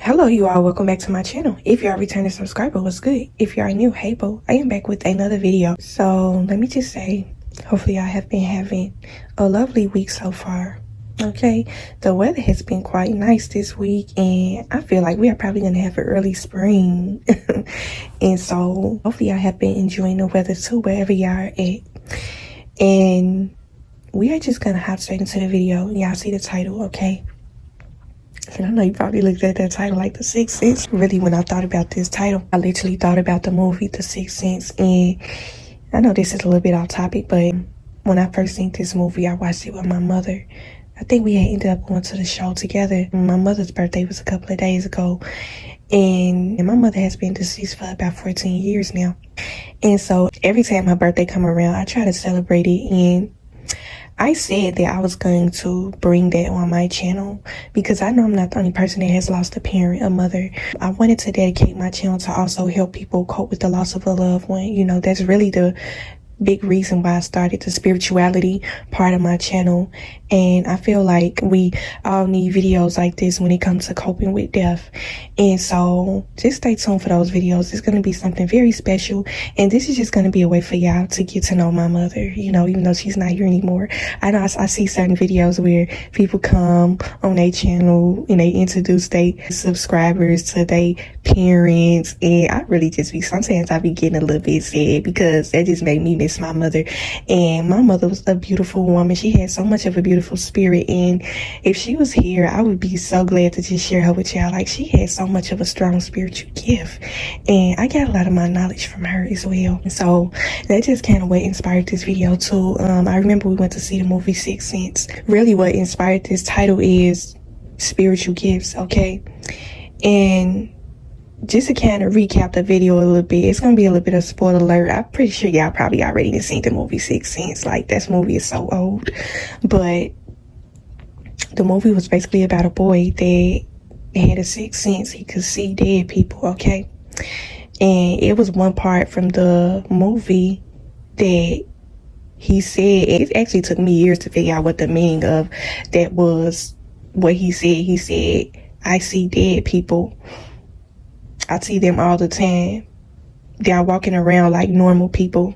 Hello you all, welcome back to my channel. If you are a returning subscriber, what's good? If you are new, hey boo, I am back with another video. So let me just say, hopefully I have been having a lovely week so far. Okay, the weather has been quite nice this week and I feel like we are probably going to have an early spring. And so hopefully I have been enjoying the weather too, wherever y'all are at. And we are just going to hop straight into the video. Y'all see the title, okay? And I know you probably looked at that title like The Sixth Sense. Really, when I thought about this title, I literally thought about the movie The Sixth Sense. And I know this is a little bit off topic, but when I first seen this movie, I watched it with my mother. I think we had ended up going to the show together. My mother's birthday was a couple of days ago. And my mother has been deceased for about 14 years now. And so every time her birthday come around, I try to celebrate it. And I said that I was going to bring that on my channel because I know I'm not the only person that has lost a parent, a mother. I wanted to dedicate my channel to also help people cope with the loss of a loved one. You know, that's really the big reason why I started the spirituality part of my channel. And I feel like we all need videos like this when it comes to coping with death. And so just stay tuned for those videos. It's going to be something very special. And this is just going to be a way for y'all to get to know my mother, you know, even though she's not here anymore. I know I see certain videos where people come on their channel and they introduce their subscribers to their parents. And I really just be, sometimes I be getting a little bit sad because that just made me miss my mother. And my mother was a beautiful woman. She had so much of a beautiful spirit, and if she was here, I would be so glad to just share her with y'all. Like, she had so much of a strong spiritual gift, and I got a lot of my knowledge from her as well. And so that just kind of what inspired this video too. I remember we went to see the movie Sixth Sense. Really what inspired this title is spiritual gifts, okay? And just to kind of recap the video a little bit, it's going to be a little bit of spoiler alert. I'm pretty sure y'all probably already seen the movie Sixth Sense. Like, that movie is so old. But the movie was basically about a boy that had a sixth sense. He could see dead people, okay? And it was one part from the movie that he said, it actually took me years to figure out what the meaning of that was. What he said, I see dead people. I see them all the time. They are walking around like normal people.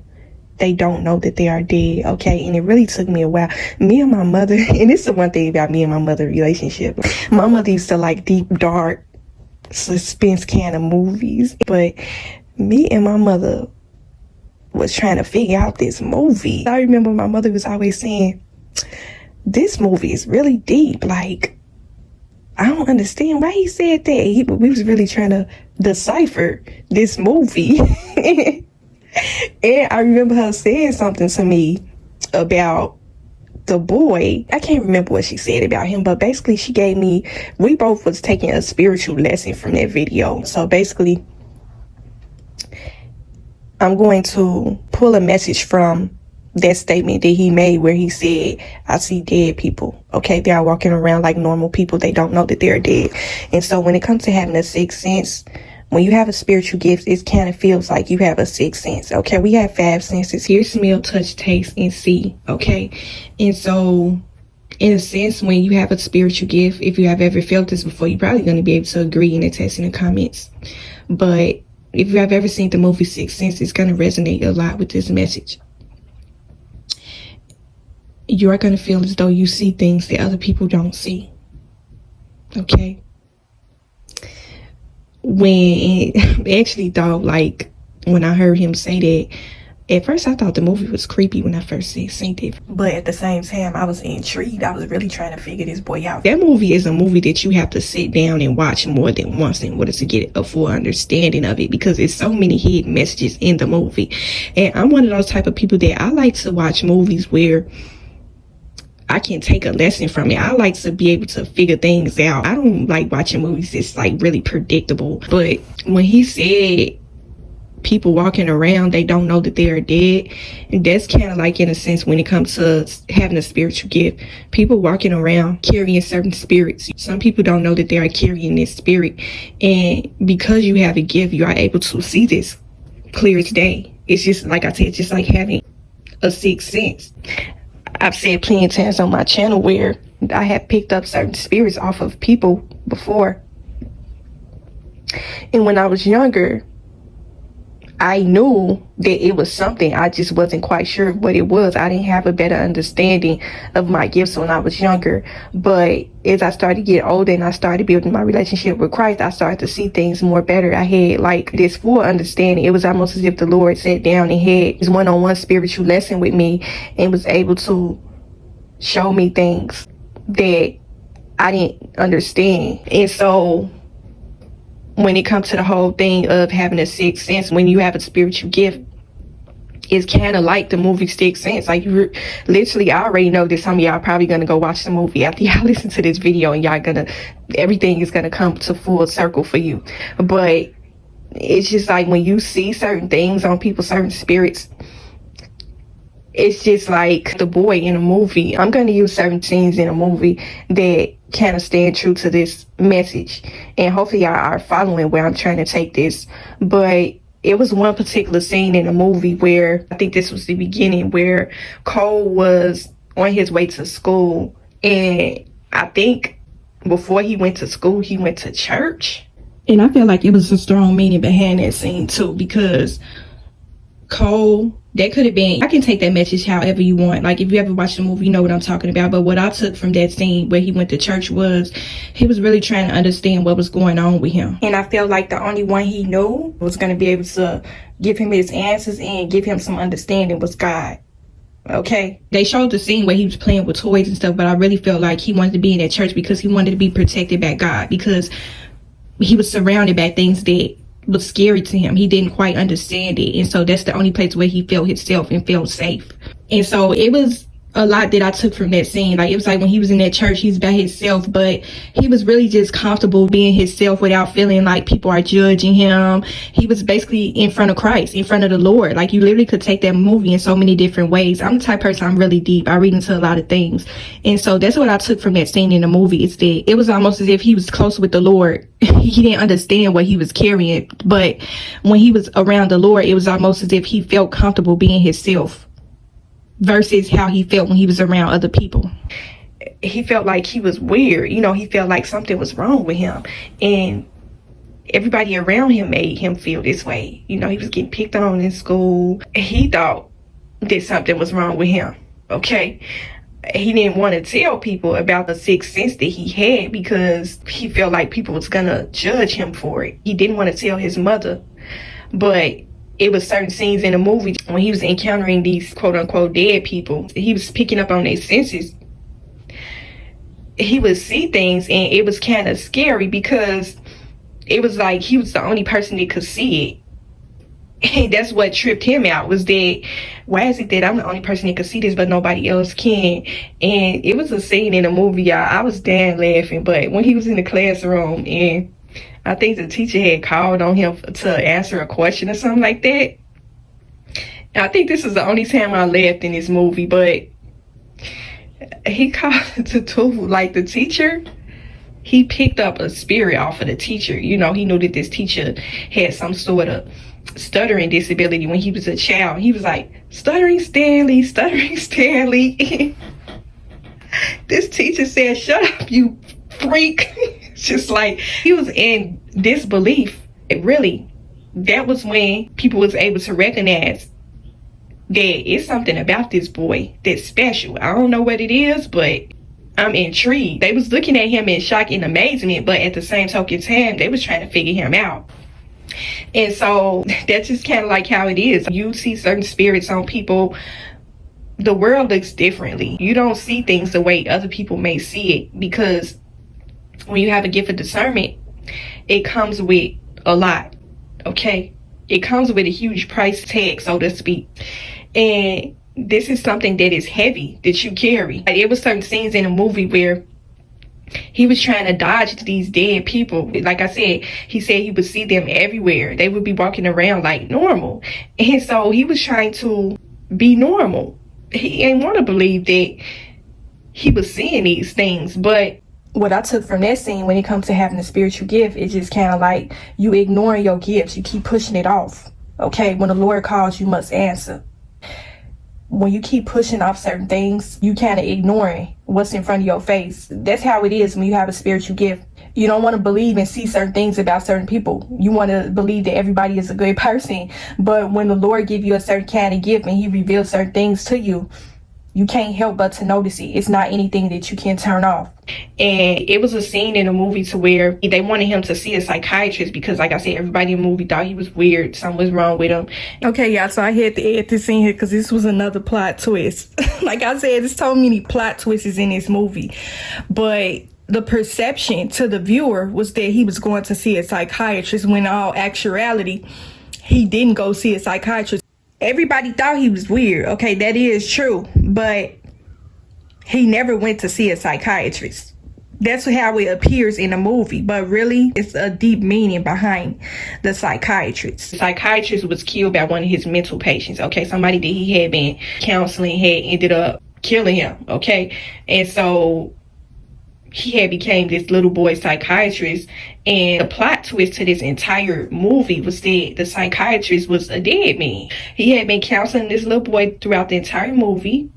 They don't know that they are dead, okay? And it really took me a while. Me and my mother, and this is the one thing about me and my mother relationship. My mother used to like deep, dark, suspense kind of movies. But me and my mother was trying to figure out this movie. I remember my mother was always saying, this movie is really deep. Like, I don't understand why he said that. We was really trying to decipher this movie. And I remember her saying something to me about the boy. I can't remember what she said about him, but basically she gave me, we both was taking a spiritual lesson from that video. So basically, I'm going to pull a message from that statement that he made where he said, I see dead people, okay? They are walking around like normal people. They don't know that they're dead. And so when it comes to having a sixth sense, when you have a spiritual gift, it kind of feels like you have a sixth sense, okay? We have five senses: hear, smell, touch, taste, and see, okay? And so in a sense, when you have a spiritual gift, if you have ever felt this before, you're probably going to be able to agree and attest in the comments. But if you have ever seen the movie Sixth Sense, it's going to resonate a lot with this message. You are going to feel as though you see things that other people don't see, okay? When actually thought, like, when I heard him say that, at first I thought the movie was creepy when I first seen it. But at the same time, I was intrigued. I was really trying to figure this boy out. That movie is a movie that you have to sit down and watch more than once in order to get a full understanding of it, because there's so many hidden messages in the movie. And I'm one of those type of people that I like to watch movies where I can take a lesson from it. I like to be able to figure things out. I don't like watching movies that's like really predictable. But when he said people walking around, they don't know that they are dead, and that's kind of like, in a sense, when it comes to having a spiritual gift, people walking around carrying certain spirits. Some people don't know that they are carrying this spirit, and because you have a gift, you are able to see this clear as day. It's just like I said, it's just like having a sixth sense. I've said plenty of times on my channel where I have picked up certain spirits off of people before. And when I was younger, I knew that it was something. I just wasn't quite sure what it was. I didn't have a better understanding of my gifts when I was younger. But as I started to get older and I started building my relationship with Christ, I started to see things more better. I had like this full understanding. It was almost as if the Lord sat down and had this one-on-one spiritual lesson with me and was able to show me things that I didn't understand. And so when it comes to the whole thing of having a sixth sense, when you have a spiritual gift, it's kind of like the movie Sixth Sense. Like, you literally, I already know that some of y'all probably gonna go watch the movie after y'all listen to this video, and everything is gonna come to full circle for you. But it's just like when you see certain things on people, certain spirits, it's just like the boy in a movie. I'm going to use certain scenes in a movie that kind of stand true to this message. And hopefully y'all are following where I'm trying to take this. But it was one particular scene in a movie where, I think this was the beginning, where Cole was on his way to school. And I think before he went to school, he went to church. And I feel like it was a strong meaning behind that scene too, because Cole, that could have been, I can take that message however you want. Like, if you ever watch the movie, you know what I'm talking about. But what I took from that scene where he went to church was he was really trying to understand what was going on with him. And I felt like the only one he knew was going to be able to give him his answers and give him some understanding was God. Okay, they showed the scene where he was playing with toys and stuff, but I really felt like he wanted to be in that church because he wanted to be protected by God, because he was surrounded by things that was scary to him. He didn't quite understand it. And so that's the only place where he felt himself and felt safe. And so it was a lot that I took from that scene. Like, it was like when he was in that church, he was by himself, but he was really just comfortable being himself without feeling like people are judging him. He was basically in front of Christ, in front of the Lord. Like, you literally could take that movie in so many different ways. I'm the type of person, I'm really deep. I read into a lot of things. And so that's what I took from that scene in the movie, is that it was almost as if he was close with the Lord. He didn't understand what he was carrying, but when he was around the Lord, it was almost as if he felt comfortable being himself, versus how he felt when he was around other people. He felt like he was weird. You know, he felt like something was wrong with him. And everybody around him made him feel this way. You know, he was getting picked on in school. He thought that something was wrong with him. Okay. He didn't want to tell people about the sixth sense that he had because he felt like people was going to judge him for it. He didn't want to tell his mother. But it was certain scenes in the movie when he was encountering these quote unquote dead people, he was picking up on their senses. He would see things, and it was kind of scary because it was like he was the only person that could see it. And that's what tripped him out, was that, why is it that I'm the only person that can see this but nobody else can? And it was a scene in the movie, y'all. I was damn laughing. But when he was in the classroom and I think the teacher had called on him to answer a question or something like that. And I think this is the only time I laughed in this movie, but he called the teacher, he picked up a spirit off of the teacher. You know, he knew that this teacher had some sort of stuttering disability when he was a child. He was like, stuttering Stanley, stuttering Stanley. This teacher said, shut up, you freak. Just like, he was in disbelief. That was when people was able to recognize that it's something about this boy that's special. I don't know what it is, but I'm intrigued. They was looking at him in shock and amazement, but at the same token time, they was trying to figure him out. And so that's just kind of like how it is. You see certain spirits on people, the world looks differently. You don't see things the way other people may see it, because when you have a gift of discernment, it comes with a lot. Okay, it comes with a huge price tag, so to speak. And this is something that is heavy that you carry. Like, it was certain scenes in a movie where he was trying to dodge these dead people. Like I said, he said he would see them everywhere. They would be walking around like normal. And so he was trying to be normal. He ain't want to believe that he was seeing these things. But what I took from that scene when it comes to having a spiritual gift, is just kind of like you ignoring your gifts. You keep pushing it off. Okay, when the Lord calls, you must answer. When you keep pushing off certain things, you kind of ignoring what's in front of your face. That's how it is when you have a spiritual gift. You don't want to believe and see certain things about certain people. You want to believe that everybody is a good person. But when the Lord give you a certain kind of gift and he reveals certain things to you, you can't help but to notice it. It's not anything that you can turn off. And it was a scene in a movie to where they wanted him to see a psychiatrist because, like I said, everybody in the movie thought he was weird. Something was wrong with him. Okay, y'all, so I had to add this in here because this was another plot twist. Like I said, there's so many plot twists in this movie. But the perception to the viewer was that he was going to see a psychiatrist when in all actuality, he didn't go see a psychiatrist. Everybody thought he was weird. Okay, that is true. But he never went to see a psychiatrist. That's how it appears in the movie. But really, it's a deep meaning behind the psychiatrist. The psychiatrist was killed by one of his mental patients. Okay, somebody that he had been counseling had ended up killing him. Okay, and so he had became this little boy psychiatrist, and the plot twist to this entire movie was that the psychiatrist was a dead man. He had been counseling this little boy throughout the entire movie.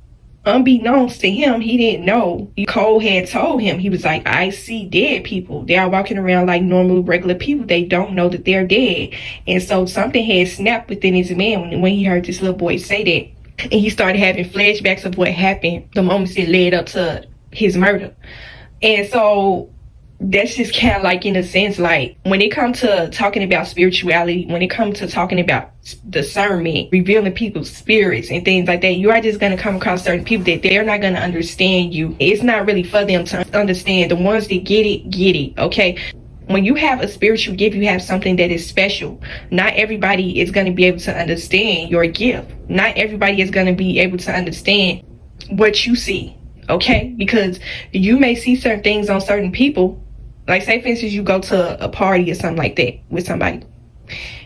Unbeknownst to him, he didn't know. Cole had told him, he was like, I see dead people. They are walking around like normal, regular people. They don't know that they're dead. And so something had snapped within his man when he heard this little boy say that. And he started having flashbacks of what happened, the moments that led up to his murder. And so that's just kind of like, in a sense, like when it comes to talking about spirituality, when it comes to talking about discernment, revealing people's spirits and things like that, you are just going to come across certain people that they're not going to understand you. It's not really for them to understand. The ones that get it, okay? When you have a spiritual gift, you have something that is special. Not everybody is going to be able to understand your gift. Not everybody is going to be able to understand what you see. Okay, because you may see certain things on certain people. Like, say for instance, you go to a party or something like that with somebody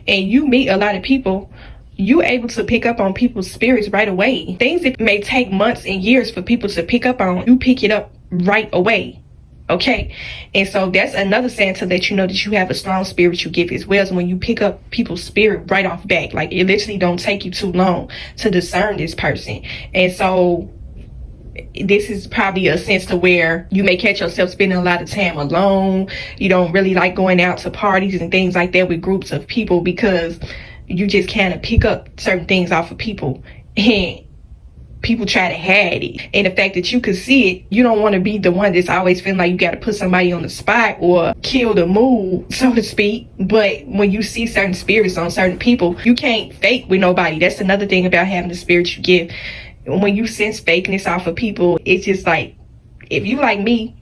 and you meet a lot of people, you're able to pick up on people's spirits right away. Things that may take months and years for people to pick up on, you pick it up right away. Okay, and so that's another sign to let you know that you have a strong spiritual gift as well, as when you pick up people's spirit right off back. Like, it literally don't take you too long to discern this person. And so this is probably a sense to where you may catch yourself spending a lot of time alone. You don't really like going out to parties and things like that with groups of people because you just kind of pick up certain things off of people, and people try to hide it. And the fact that you can see it, you don't want to be the one that's always feeling like you got to put somebody on the spot or kill the mood, so to speak. But when you see certain spirits on certain people, you can't fake with nobody. That's another thing about having a spiritual gift. When you sense fakeness off of people, it's just like, if you like me,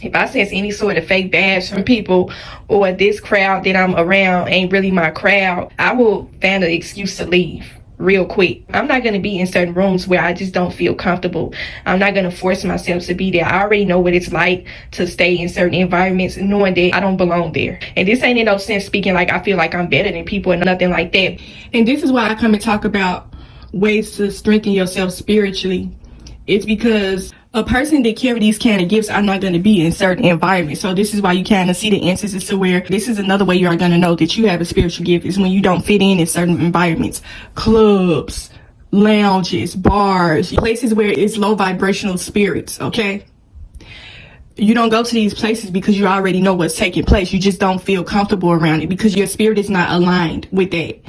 if I sense any sort of fake vibes from people, or this crowd that I'm around ain't really my crowd, I will find an excuse to leave real quick. I'm not going to be in certain rooms where I just don't feel comfortable. I'm not going to force myself to be there. I already know what it's like to stay in certain environments knowing that I don't belong there. And this ain't in no sense speaking like I feel like I'm better than people and nothing like that. And this is why I come and talk about ways to strengthen yourself spiritually. It's because a person that carry these kind of gifts are not going to be in certain environments. So this is why you kind of see the instances to where this is another way you are going to know that you have a spiritual gift, is when you don't fit in certain environments, clubs, lounges, bars, places where it's low vibrational spirits. Okay, you don't go to these places because you already know what's taking place. You just don't feel comfortable around it because your spirit is not aligned with that.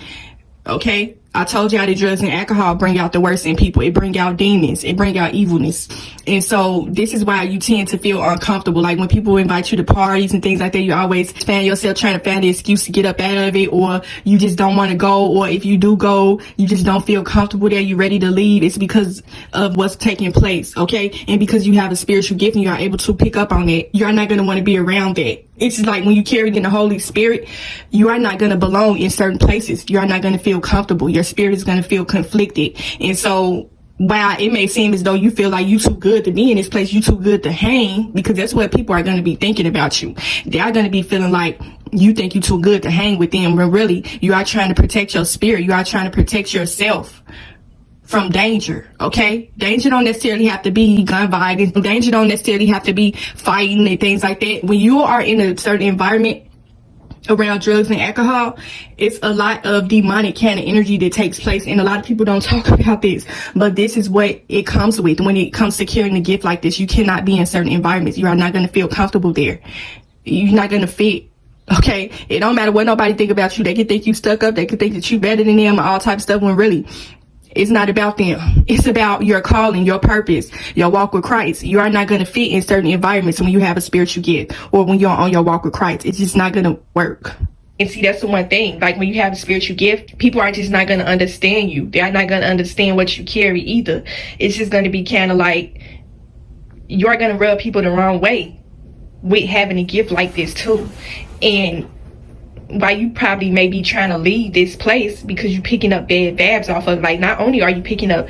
Okay, I told y'all that drugs and alcohol bring out the worst in people. It bring out demons. It bring out evilness. And so this is why you tend to feel uncomfortable. Like when people invite you to parties and things like that, you always find yourself trying to find the excuse to get up out of it, or you just don't want to go, or if you do go, you just don't feel comfortable there. You're ready to leave. It's because of what's taking place, okay? And because you have a spiritual gift and you are able to pick up on that, you're not going to want to be around that. It's like when you carry in the Holy Spirit, you are not going to belong in certain places. You are not going to feel comfortable. Your spirit is going to feel conflicted. And so while it may seem as though you feel like you too good to be in this place, you too good to hang, because that's what people are going to be thinking about you. They are going to be feeling like you think you too good to hang with them, when really you are trying to protect your spirit. You are trying to protect yourself from danger, okay? Danger don't necessarily have to be gun violence. Danger don't necessarily have to be fighting and things like that. When you are in a certain environment around drugs and alcohol, it's a lot of demonic kind of energy that takes place, and a lot of people don't talk about this, but this is what it comes with when it comes to carrying a gift like this. You cannot be in certain environments. You are not going to feel comfortable there. you're not gonna fit. Okay, it don't matter what nobody think about you. They can think you stuck up. They can think that you better than them, all type of stuff. When really, it's not about them. It's about your calling, your purpose, your walk with Christ. You are not gonna fit in certain environments when you have a spiritual gift or when you're on your walk with Christ. It's just not gonna work. And see, that's the one thing. Like, when you have a spiritual gift, people are just not gonna understand you. They're not gonna understand what you carry either. It's just gonna be kind of like you're gonna rub people the wrong way with having a gift like this too. And while you probably may be trying to leave this place because you're picking up bad vibes off of, like, not only are you picking up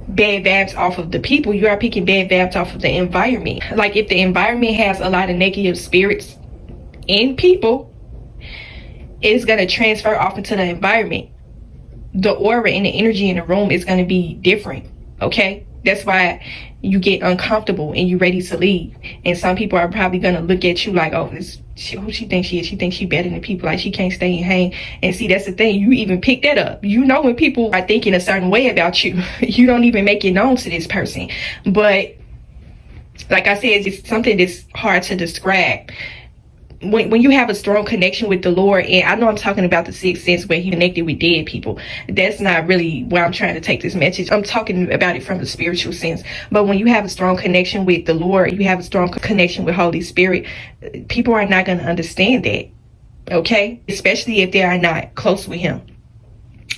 bad vibes off of the people, you are picking bad vibes off of the environment. Like, if the environment has a lot of negative spirits in people, it's going to transfer off into the environment. The aura and the energy in the room is going to be different. Okay, that's why you get uncomfortable and you're ready to leave. And some people are probably going to look at you like, oh, who she thinks she is? She thinks she better than people. Like, she can't stay and hang. And see, that's the thing. You even pick that up. You know, when people are thinking a certain way about you, you don't even make it known to this person. But like I said, it's something that's hard to describe. When you have a strong connection with the Lord, and I know I'm talking about the sixth sense where he connected with dead people. That's not really where I'm trying to take this message. I'm talking about it from the spiritual sense. But when you have a strong connection with the Lord, you have a strong connection with Holy Spirit, people are not going to understand that. Okay? Especially if they are not close with him.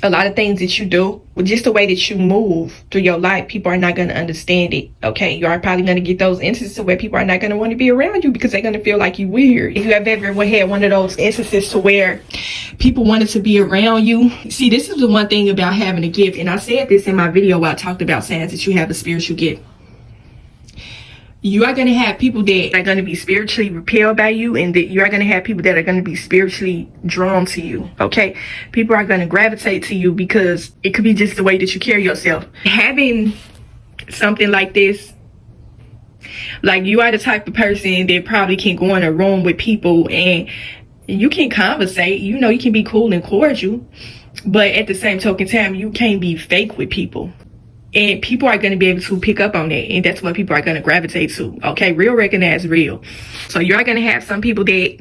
A lot of things that you do, just the way that you move through your life, people are not going to understand it. Okay, you are probably going to get those instances where people are not going to want to be around you because they're going to feel like you weird. If you have ever had one of those instances to where people wanted to be around you, see, this is the one thing about having a gift, and I said this in my video where I talked about signs that you have a spiritual gift. You are going to have people that are going to be spiritually repelled by you, and that you are going to have people that are going to be spiritually drawn to you. Okay, people are going to gravitate to you because it could be just the way that you carry yourself. Having something like this, like, you are the type of person that probably can go in a room with people and you can conversate. You know, you can be cool and cordial, but at the same token time, you can't be fake with people. And people are going to be able to pick up on that. And that's what people are going to gravitate to. Okay, real recognize real. So you're going to have some people that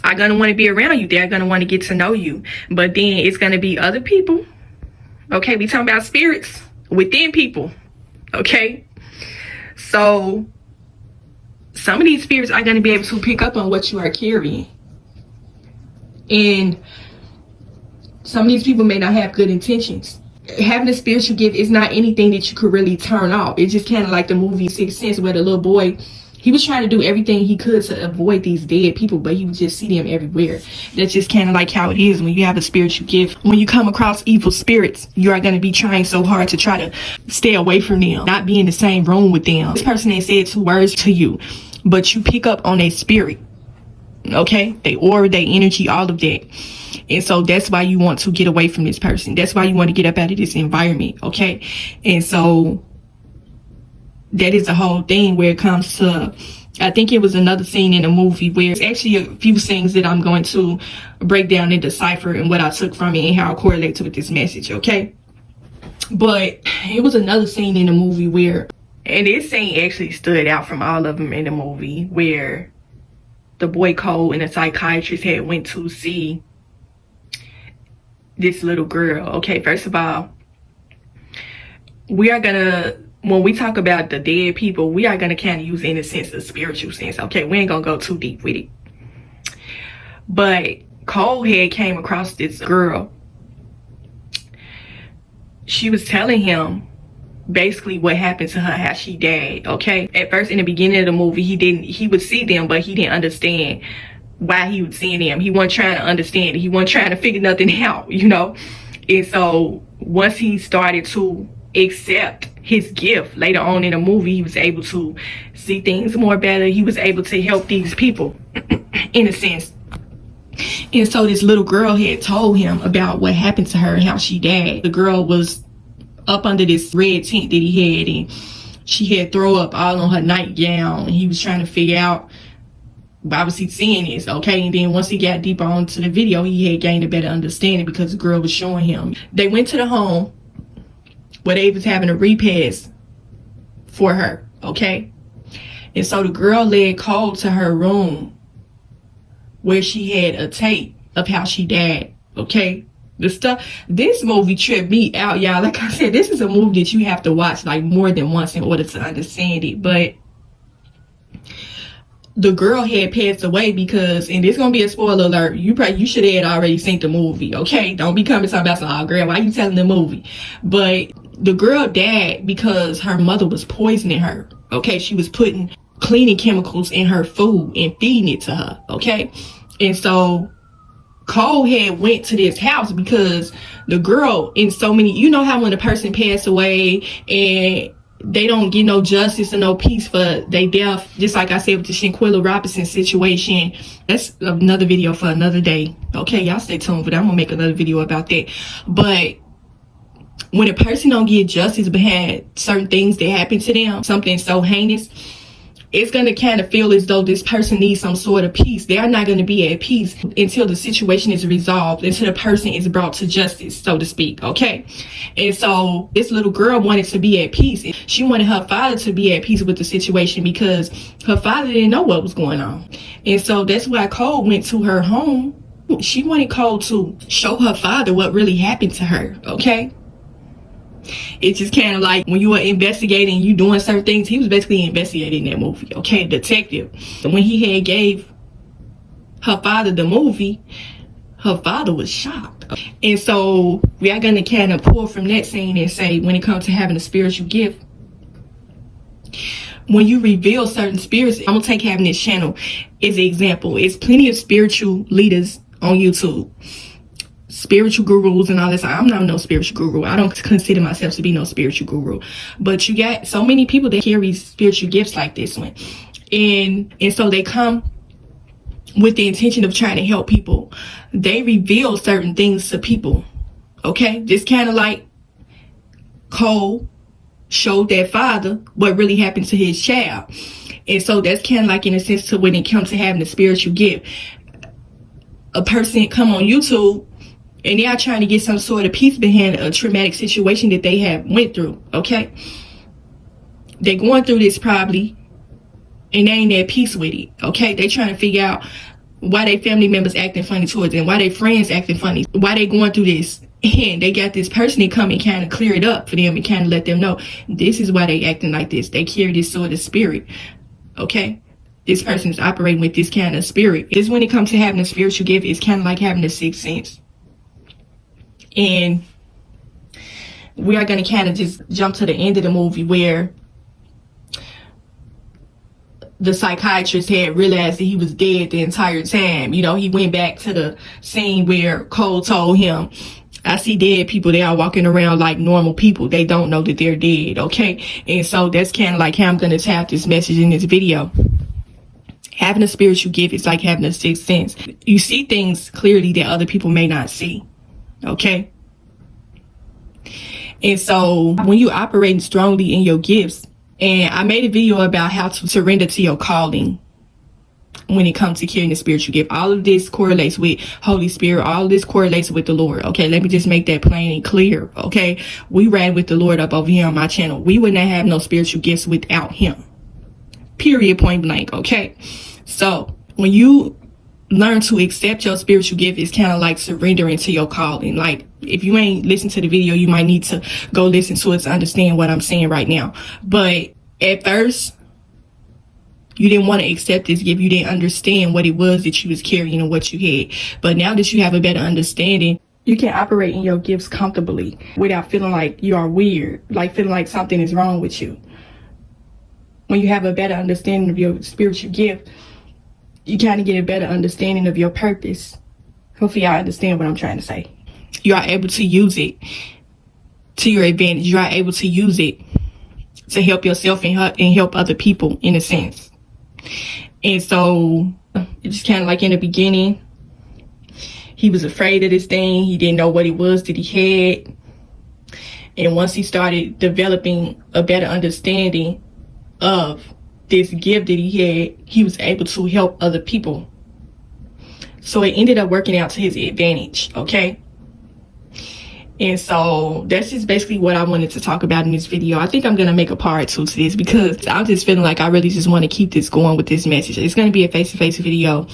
are going to want to be around you. They're going to want to get to know you. But then it's going to be other people. Okay, we talking about spirits within people. Okay, so some of these spirits are going to be able to pick up on what you are carrying. And some of these people may not have good intentions. Having a spiritual gift is not anything that you could really turn off. It's just kind of like the movie Sixth Sense, where the little boy, he was trying to do everything he could to avoid these dead people, but he would just see them everywhere. That's just kind of like how it is when you have a spiritual gift. When you come across evil spirits, you are going to be trying so hard to try to stay away from them, not be in the same room with them. This person ain't said 2 words to you, but you pick up on their spirit. Okay, they aura, their energy, all of that. And so that's why you want to get away from this person. That's why you want to get up out of this environment. Okay, and so that is the whole thing where it comes to, I think it was another scene in a movie where it's actually a few things that I'm going to break down and decipher and what I took from it and how it correlates with this message. Okay, but it was another scene in the movie where, and this scene actually stood out from all of them in the movie, where the boy Cole and the psychiatrist had went to see this little girl. Okay, first of all, we are gonna, when we talk about the dead people, we are gonna kind of use it in a sense, the spiritual sense. Okay, we ain't gonna go too deep with it. But Cole had came across this girl. She was telling him basically what happened to her, how she died. Okay, at first in the beginning of the movie, he would see them, but he didn't understand why he was seeing them. He wasn't trying to understand it. He wasn't trying to figure nothing out, you know. And so once he started to accept his gift later on in the movie, he was able to see things more better. He was able to help these people in a sense. And so this little girl had told him about what happened to her and how she died. The girl was up under this red tent that he had, and she had throw up all on her nightgown, and he was trying to figure out why was he seeing this. Okay, and then once he got deeper onto the video, he had gained a better understanding because the girl was showing him. They went to the home where they was having a repast for her. Okay, and so the girl led Cole to her room where she had a tape of how she died. Okay, this movie tripped me out, y'all. Like I said, this is a movie that you have to watch like more than once in order to understand it. But the girl had passed away because, and this gonna be a spoiler alert, you should have already seen the movie. Okay, don't be coming talking about some, oh girl, why you telling the movie? But the girl died because her mother was poisoning her. Okay, she was putting cleaning chemicals in her food and feeding it to her. Okay, and so Cole had went to this house because the girl, in so many, you know how when a person passed away and they don't get no justice or no peace for their death, just like I said with the Shanquella Robinson situation. That's another video for another day. Okay, y'all stay tuned, but I'm gonna make another video about that. But when a person don't get justice behind certain things that happen to them, something so heinous, it's going to kind of feel as though this person needs some sort of peace. They are not going to be at peace until the situation is resolved, until the person is brought to justice, so to speak. Okay. And so this little girl wanted to be at peace. She wanted her father to be at peace with the situation because her father didn't know what was going on. And so that's why Cole went to her home. She wanted Cole to show her father what really happened to her. Okay. It's just kind of like when you were investigating, you doing certain things. He was basically investigating that movie. Okay, detective. And when he had gave her father the movie, her father was shocked. And so we are going to kind of pull from that scene and say, when it comes to having a spiritual gift, when you reveal certain spirits, I'm going to take having this channel as an example. It's plenty of spiritual leaders on YouTube, spiritual gurus and all this. I'm not no spiritual guru. I don't consider myself to be no spiritual guru, but you got so many people that carry spiritual gifts like this one, and so they come with the intention of trying to help people. They reveal certain things to people. Okay, just kind of like Cole showed their father what really happened to his child. And so that's kind of like in a sense to when it comes to having a spiritual gift. A person come on YouTube and they are trying to get some sort of peace behind a traumatic situation that they have went through. Okay, they're going through this probably and they ain't at peace with it. Okay, they trying to figure out why they family members acting funny towards them, why they friends acting funny, why they going through this. And they got this person that come and kind of clear it up for them and kind of let them know this is why they acting like this. They carry this sort of spirit. Okay, this person is operating with this kind of spirit. It's when it comes to having a spiritual gift, it's kind of like having a sixth sense. And we are going to kind of just jump to the end of the movie where the psychiatrist had realized that he was dead the entire time. You know, he went back to the scene where Cole told him, I see dead people. They are walking around like normal people. They don't know that they're dead. Okay. And so that's kind of like how I'm going to tap this message in this video. Having a spiritual gift is like having a sixth sense. You see things clearly that other people may not see. Okay. And so when you operating strongly in your gifts, and I made a video about how to surrender to your calling when it comes to carrying the spiritual gift. All of this correlates with Holy Spirit. All of this correlates with the Lord. Okay, let me just make that plain and clear. Okay, we ran with the Lord up over here on my channel. We would not have no spiritual gifts without him. Period, point blank. Okay, so when you learn to accept your spiritual gift, it's kind of like surrendering to your calling. Like, if you ain't listened to the video, you might need to go listen to it to understand what I'm saying right now. But at first, you didn't want to accept this gift. You didn't understand what it was that you was carrying and what you had. But now that you have a better understanding, you can operate in your gifts comfortably without feeling like you are weird, like feeling like something is wrong with you. When you have a better understanding of your spiritual gift, you kind of get a better understanding of your purpose. Hopefully y'all understand what I'm trying to say. You are able to use it to your advantage. You are able to use it to help yourself and help other people in a sense. And so it's just kind of like in the beginning, he was afraid of this thing. He didn't know what it was that he had. And once he started developing a better understanding of this gift that he had, he was able to help other people. So it ended up working out to his advantage. Okay. And so that's just basically what I wanted to talk about in this video. I think I'm going to make a part 2 to this because I'm just feeling like I really just want to keep this going with this message. It's going to be a face-to-face video.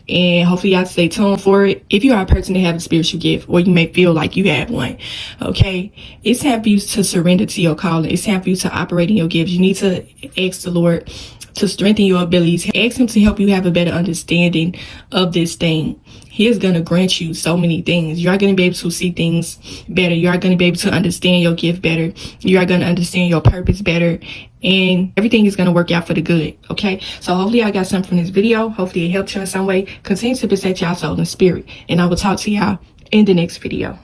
and hopefully y'all stay tuned for it. If you are a person that have a spiritual gift, or you may feel like you have one, okay, it's time for you to surrender to your calling. It's time for you to operate in your gifts. You need to ask the Lord to strengthen your abilities. Ask him to help you have a better understanding of this thing. He is going to grant you so many things. You are going to be able to see things better. You are going to be able to understand your gift better. You are going to understand your purpose better. And everything is going to work out for the good. Okay. So hopefully I got something from this video. Hopefully it helped you in some way. Continue to protect y'all soul and spirit. And I will talk to y'all in the next video.